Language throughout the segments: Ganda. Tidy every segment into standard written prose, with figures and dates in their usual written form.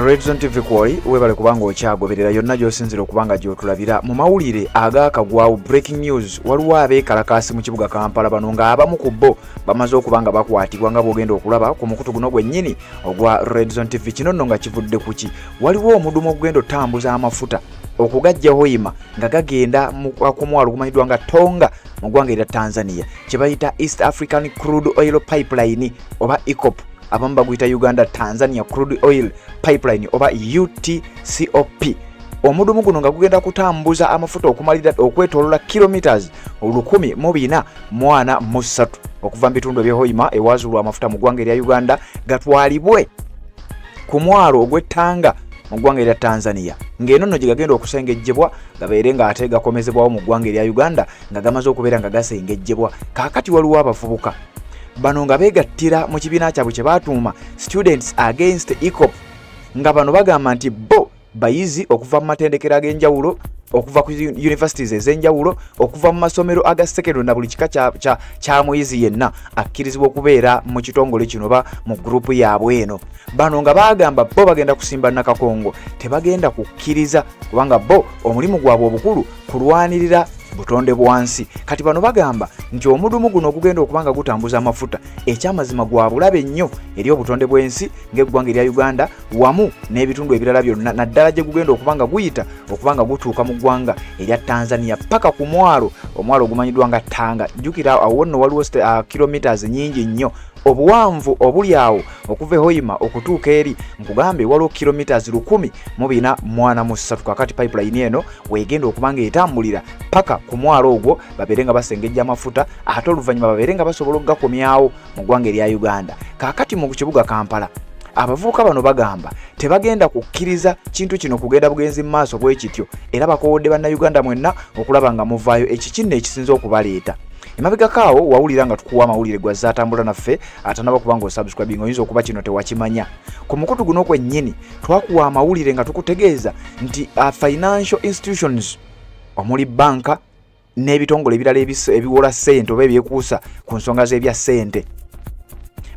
Red Zone TV kwoli webale kubanga okyagoberera yonna gy'osinzira okubanga gy'otulabira mu mawulire agaakagwawo breaking news waliwo abeekalakaasi mu kibuga Kampala bano ng'abamu ku bo bamaze okubanga bakwatibwa nga bw'ogenda okulaba ku mukutu guno gwennyini ogwa Red Zone TV. Kino nno nga kivudde ku ki? Waliwo omudumu ogugenda otambuza amafuta okugajja Hoima nga gagenda ku mwalo ogumanyiddwa nga Tonga mu ggwanga erya Tanzania kye bayita East African Crude Oil Pipeline oba EACOP, abamu baguyita Uganda Tanzania Crude Oil Pipeline oba UTCOP. Omudumu guno nga gugenda kutambuza amafuta okumalira okwetolola kilometers 1,443 okuva mu bitundu by'e Hoima ewazulwa amafuta mu ggwanga erya Uganda gatwalibwe ku mwalo ogw'ettanga mu ggwanga erya Tanzania, ng'eno nno gye gagenda okusengejjebwa gabeere ng'ate gakomezebwawo mu ggwanga erya Uganda nga gamaze okubeera nga gasengejjebwa. Kaakati waliwo abavubuka bano nga beegattira mu kibiina kyabwe kye baatuuma Students Against EACOP, nga bano bagamba nti bo bayizi okuva mu matendekero ag'enjawulo, okuva ku universities ez'enjawulo, okuva mu masomero aga secondary na buli kika kya muyizi yenna akkirizibwa okubeera mu kitongole kino ba mu gurupu yaabwe eno. Bano nga bagamba bo bagenda kusimba Nakakongo, tebagenda kukkiriza kubanga bo omulimu gwabwe obukulu kulwanirira butonde bwansi. Kati bano bagamba nti omudumu guno ogugenda okubanga gutambuza amafuta ekyamazima gwa bulabe nnyo eri obutonde bw'ensi ng'eggwanga erya Uganda wamu n'ebitundu ebirala byonna, naddala gye gugenda okubanga guyita okubanga gutuuka mu ggwanga erya Tanzania paka ku omwalo ogumanyiddwa nga Tanga. Jjukira awo nno waliwo kilometers nnyingi nnyo. Obuwanvu obuli awo okuva Hoima okutuuka eri nkugambe waliwo kilometers 1,443. Kakati pipeline eno weegenda okubanga etambulira paka ku mwalo ogwo babeere nga basengejja amafuta ate oluvannyuma babeere nga basobola okugakomyawo mu ggwanga erya Uganda. Kaakati mu kibuga Kampala abavubuka bano bagamba tebagenda kukkiriza kintu kino kugenda bugenzi mu maaso bw'ekityo, era bakowodde bannayuganda mwenna okulaba nga muvaayo ekikinno ekisinza okubaleeta. Emabegakaawo wawulira nga tukuwa amawulire gwazze atambula naffe atanaba kubanga osubscribing oyinza okuba kino tewakimanya. Ku mukutu guno kwennyini twakuwa amawulire nga tukutegeeza nti financial institutions omuli banka n'ebitongole ebirala ebiwola ssente oba ebyekuusa ku nsonga z'ebya ssente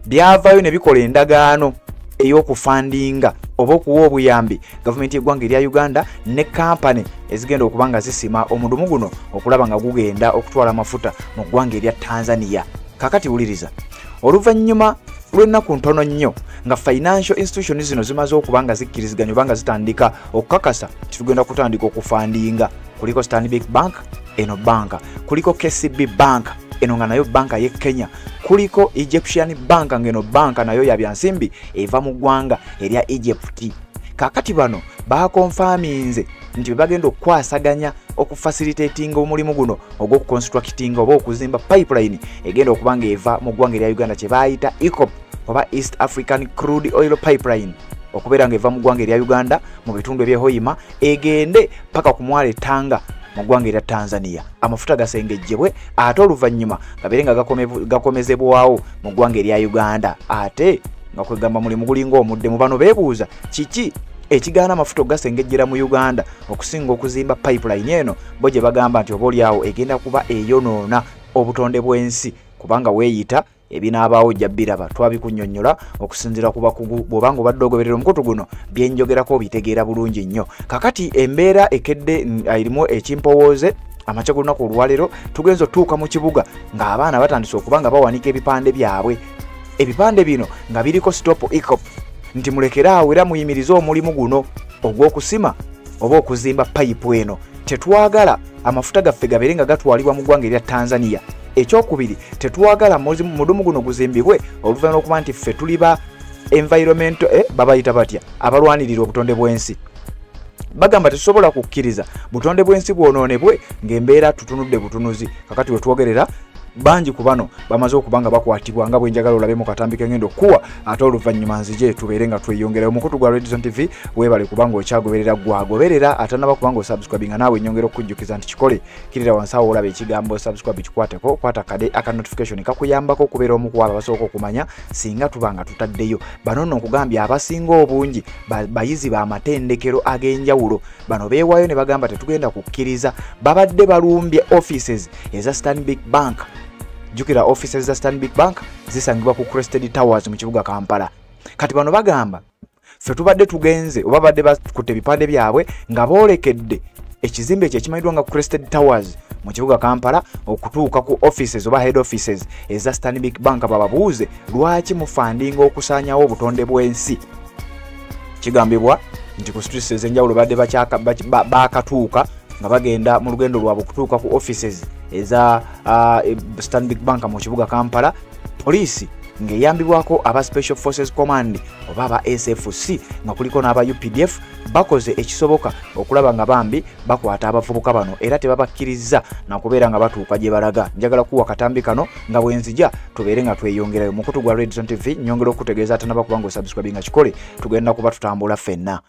byavaayo ne bikola endagaano ey'okufandinga oba okuwa obuyambi gavumenti y'eggwanga erya Uganda ne kampani ezigenda okubanga zisima omudumu guno okulaba nga gugenda okutwala amafuta mu ggwanga erya Tanzania. Kakati wuliriza, oluvannyuma lw'ennaku ntono nnyo nga financial institutions zino zimaze okubanga zikkiriziganya oba nga zitandika okukakasa titugenda kutandika okufandinga. Kuliko Stanbic Bank, eno banka, kuliko KCB Bank, eno nga nayo banka ye Kenya, kuliko Egyptian Bank, ngeno banka nayo ya byansimbi eva mu ggwanga erya Egypt. Kakati bano bakonfaminze nti bagenda okwasaganya okufacilitatinga omulimu guno ogw'okuconstructinga oba okuzimba pipeline egenda okubanga eva mu ggwanga erya Uganda kye bayita EACOP oba East African Crude Oil Pipeline okubeera nga eva mu ggwanga erya Uganda mu bitundu eby'e Hoima egende paka ku mwalo Tanga mu ggwanga erya Tanzania. Amafuta gasengejjebwe ate oluvannyuma gabeere nga gakomezebwawo mu ggwanga erya Uganda ate nga kwegamba mulimu gulinga omudde. Mu bano beebuuza kiki ekigaana amafuta ogasengejjera mu Uganda okusinga okuzimba pipeline eno, bo gye bagamba nti oba oliawo egenda kuba eyonoona obutonde bw'ensi kubanga weeyita ebinaabaawo ojja biraba. Twabikunnyonnyola okusinziira ku bakugu bw'obanga obadde ogoberera omukutu guno byenjogerako bitegeera bulungi nnyo. Kakati embeera ekedde erimu ekimpowooze amakya g'olunaku olwaleero tugenza otuuka mu kibuga ng'abaana batandise okuba nga bawanika ebipande byabwe. Ebipande bino nga biriko stop EACOP nti mulekeraawo era muyimirize omulimu guno ogw'okusima oba okuzimba payipu eno. Tetwagala amafuta gaffe gabeere nga gatwalibwa mu ggwanga erya Tanzania. Ekyokubiri, tetwagala mudumu guno guzimbibwe oluvannyuma okuba nti ffe tuli ba environmental babayita batya abalwanirira obutonde bw'ensi. Bagamba tetusobola kukkiriza butonde bw'ensi bwonoonebwe ng'embeera tutunudde butunuzi. Kakati we twogerera bangi ku bano bamaze okubanga bakwatibwa nga bwenjagala olabe mu katambi kengendo kuwa ate oluvannyuma nzije tubeere nga tweyongera. Omukutu gwa Red Zone TV weebale kubanga okyagoberera gwagoberera atanaba kubanga osubscribinga naawe nyongera okujjukiza nti kikole kirira wansi awo olabe ekigambo subscribe kikwateko kwata kade aka notification kakuyambako okubeera omu ku abo abasooka okumanya singa tubanga tutaddeyo. Bano nno nkugambye abasinga obungi bayizi b'amatendekero ag'enjawulo bano beewaayo ne bagamba tetugenda kukkiriza babadde balumbye offices eza Stanbic Bank. Jukira offices za Stanbic Bank zisangibwa ku Crested Towers mu kibuga Kampala. Kati bano bagamba ffe tubadde tugenze oba badde bakutte ebipande byabwe nga boolekedde ekizimbe ekyo ekimanyiddwa nga Crested Towers mu kibuga Kampala okutuuka ku offices oba head offices eza Stanbic Bank bababuuze lwaki mufandinga okusaanyawo obutonde bw'ensi. Kigambibwa nti ku streets ez'enjawulo badde bakatuuka nga bagenda mu lugendo lwabwe okutuuka ku offices eza Stanbic Bank mu kibuga Kampala, poliisi ng'eyambibwako aba Special Forces Command oba aba SFC nga kuliko n'aba UPDF bakoze ekisoboka okulaba nga bambi bakwata abavubuka bano era tebabakkiriza nakubeera nga batuuka gye balaga. Njagala kuwa katambi kano nga bwenzija tubeere nga tweyongerayo mukutu gwa Red Zone TV. Nyongera okutegeeza atanaba kubanga osubscribe nga kikole tugenda kuba tutambula ffenna.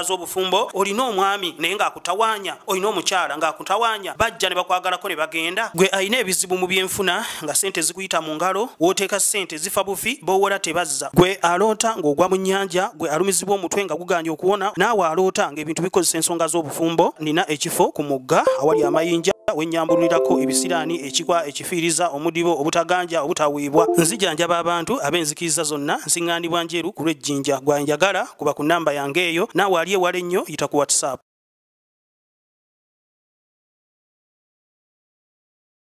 Obufumbo olina omwami naye ng'akutawanya, olina omukyala ng'akutawanya, bajja ne bakwagalako ne bagenda. Gwe alina ebizibu mu byenfuna nga sente zikuyita mu ngalo, wooteeka sente zifa bufi bowola tebazza. Gwe aloota ng'ogwa mu nnyanja, gwe alumizibwa omutwe nga guganja okuwona, naawe aloota ng'ebintu bikozesa ensonga z'obufumbo. Nina ekifo ku mugga awali amayinja wennyambulirako ebisiraani, ekikwa, ekifiiriza, omudibo, obutaganja, obutaweebwa. Nzijanjaba abantu ab'enzikiriza zonna, nsiŋŋaanibwa njeru ku lw'ejjinja. Gwanjagala kuba ku nnamba yange eyo, naawe ali ewala ennyo yita ku WhatsApp.